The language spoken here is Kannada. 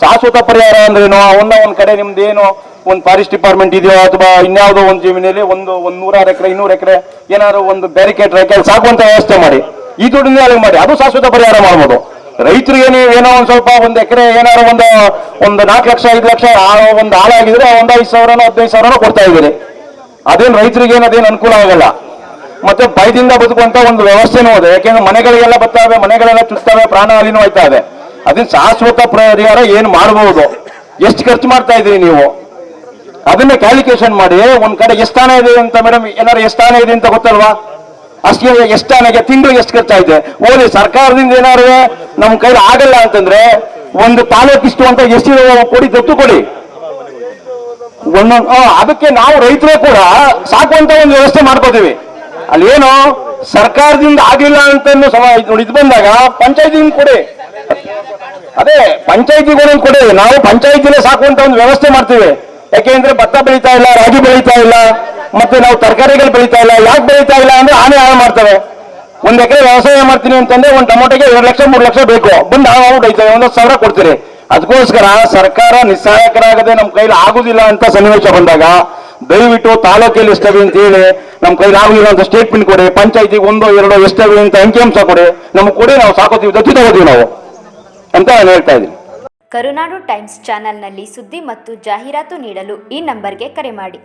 ಶಾಶ್ವತ ಪರಿಹಾರ ಅಂದ್ರೇನು? ಒಂದ್ ಕಡೆ ನಿಮ್ದೇನು ಒಂದು ಫಾರೆಸ್ಟ್ ಡಿಪಾರ್ಟ್ಮೆಂಟ್ ಇದೆಯೋ ಅಥವಾ ಇನ್ಯಾವುದೋ ಒಂದು ಜಮೀನಲ್ಲಿ ಒಂದು 100 ಎಕರೆ 200 ಎಕರೆ ಏನಾದ್ರು ಒಂದು ಬ್ಯಾರಿಕೇಡ್ ಹಾಕಿ ಸಾಕುವಂತ ವ್ಯವಸ್ಥೆ ಮಾಡಿ, ಈ ದುಡ್ಡಿಂದ ಅಲ್ಲಿಗೆ ಮಾಡಿ, ಅದು ಶಾಶ್ವತ ಪರಿಹಾರ ಮಾಡ್ಬೋದು. ರೈತರಿಗೆ ನೀವು ಏನೋ ಒಂದ್ ಸ್ವಲ್ಪ 1 ಎಕರೆ ಏನಾದ್ರು ಒಂದು 4 ಲಕ್ಷ 5 ಲಕ್ಷ ಒಂದು ಹಾಳಾಗಿದ್ರೆ ಒಂದು 5,000 15,000 ಕೊಡ್ತಾ ಇದ್ದೀರಿ. ಅದೇನು ರೈತರಿಗೆ ಅದೇನು ಅನುಕೂಲ ಆಗಲ್ಲ. ಮತ್ತೆ ಭಯದಿಂದ ಬದುಕುವಂತ ಒಂದು ವ್ಯವಸ್ಥೆನೂ ಇದೆ. ಯಾಕೆಂದ್ರೆ ಮನೆಗಳಿಗೆಲ್ಲ ಬರ್ತಾವೆ, ಮನೆಗಳೆಲ್ಲ ಚುಚ್ತವೆ, ಪ್ರಾಣ ಹಾನಿನೂ ಆಯ್ತಾ ಇದೆ. ಅದನ್ನ ಶಾಶ್ವತ ಪರಿಹಾರ ಏನು ಮಾಡಬಹುದು, ಎಷ್ಟು ಖರ್ಚು ಮಾಡ್ತಾ ಇದ್ದೀರಿ ನೀವು, ಅದನ್ನ ಕ್ಯಾಲ್ಕುಲೇಷನ್ ಮಾಡಿ. ಒಂದ್ ಕಡೆ ಎಷ್ಟಾನೆ ಇದೆ ಅಂತ ಮೇಡಮ್, ಏನಾರು ಎಷ್ಟಾನೆ ಇದೆ ಅಂತ ಗೊತ್ತಲ್ವಾ? ಅಷ್ಟು ಎಷ್ಟಾನೆಗೆ ತಿಂಗಳು ಎಷ್ಟು ಖರ್ಚಾಯ್ತೆ ಓದಿ. ಸರ್ಕಾರದಿಂದ ಏನಾದ್ರು ನಮ್ ಕೈಲಿ ಆಗಲ್ಲ ಅಂತಂದ್ರೆ ಒಂದು ತಾಲೂಕಿಷ್ಟು ಅಂತ ಎಷ್ಟು ಕೊಡಿ, ದತ್ತು ಕೊಡಿ ಒಂದೊಂದು. ಅದಕ್ಕೆ ನಾವು ರೈತರೇ ಕೂಡ ಸಾಕುವಂತ ಒಂದು ವ್ಯವಸ್ಥೆ ಮಾಡ್ಕೋತೀವಿ. ಅಲ್ಲೇನು ಸರ್ಕಾರದಿಂದ ಆಗಿಲ್ಲ ಅಂತ ಇದು ಬಂದಾಗ ಪಂಚಾಯತಿಯಿಂದ ಕೊಡಿ, ಅದೇ ಪಂಚಾಯತಿಗಳನ್ನು ಕೊಡಿ. ನಾವು ಪಂಚಾಯತಿನೇ ಸಾಕುವಂತ ಒಂದು ವ್ಯವಸ್ಥೆ ಮಾಡ್ತೀವಿ. ಯಾಕೆಂದ್ರೆ ಭತ್ತ ಬೆಳೀತಾ ಇಲ್ಲ, ರಾಗಿ ಬೆಳೀತಾ ಇಲ್ಲ, ಮತ್ತೆ ನಾವು ತರಕಾರಿಗಳು ಬೆಳೀತಾ ಇಲ್ಲ. ಯಾಕೆ ಬೆಳೀತಾ ಇಲ್ಲ ಅಂದ್ರೆ ಆನೆ ಹಾಳು ಮಾಡ್ತವೆ. 1 ಎಕರೆ ವ್ಯವಸಾಯ ಮಾಡ್ತೀನಿ ಅಂತಂದ್ರೆ ಒಂದು ಟೊಮೊಟೊಗೆ 2 ಲಕ್ಷ 3 ಲಕ್ಷ ಬೇಕು, ಬಂದು ಹಾಳು ಹೊಡಿತೇವೆ, 1,000 ಕೊಡ್ತೀರಿ. ಅದಕ್ಕೋಸ್ಕರ ಸರ್ಕಾರ ನಿಸ್ಸಹಾಯಕರಾಗದೆ ನಮ್ಮ ಕೈಲಿ ಆಗುದಿಲ್ಲ ಅಂತ ಸನ್ನಿವೇಶ ಬಂದಾಗ ದಯವಿಟ್ಟು ತಾಲೂಕಲ್ಲಿ ಎಷ್ಟವೆ ಅಂತ ಹೇಳಿ ನಮ್ಮ ಕೈಲಿ ಆಗುದಿಲ್ಲ ಅಂತ ಸ್ಟೇಟ್ಮೆಂಟ್ ಕೊಡಿ. ಪಂಚಾಯತಿಗೆ 1 2 ಎಷ್ಟವೆ ಅಂತ ಅಂಕಿಅಂಶ ಕೊಡಿ, ನಮ್ಗೆ ಕೊಡಿ, ನಾವು ಸಾಕೋತೀವಿ, ದತ್ತಿ ತಗೋತೀವಿ ನಾವು ಅಂತ ನಾನು ಹೇಳ್ತಾ ಇದ್ದೀನಿ. ಕರುನಾಡು ಟೈಮ್ಸ್ ಚಾನೆಲ್ನಲ್ಲಿ ಸುದ್ದಿ ಮತ್ತು ಜಾಹೀರಾತು ನೀಡಲು ಈ ನಂಬರ್ಗೆ ಕರೆ ಮಾಡಿ.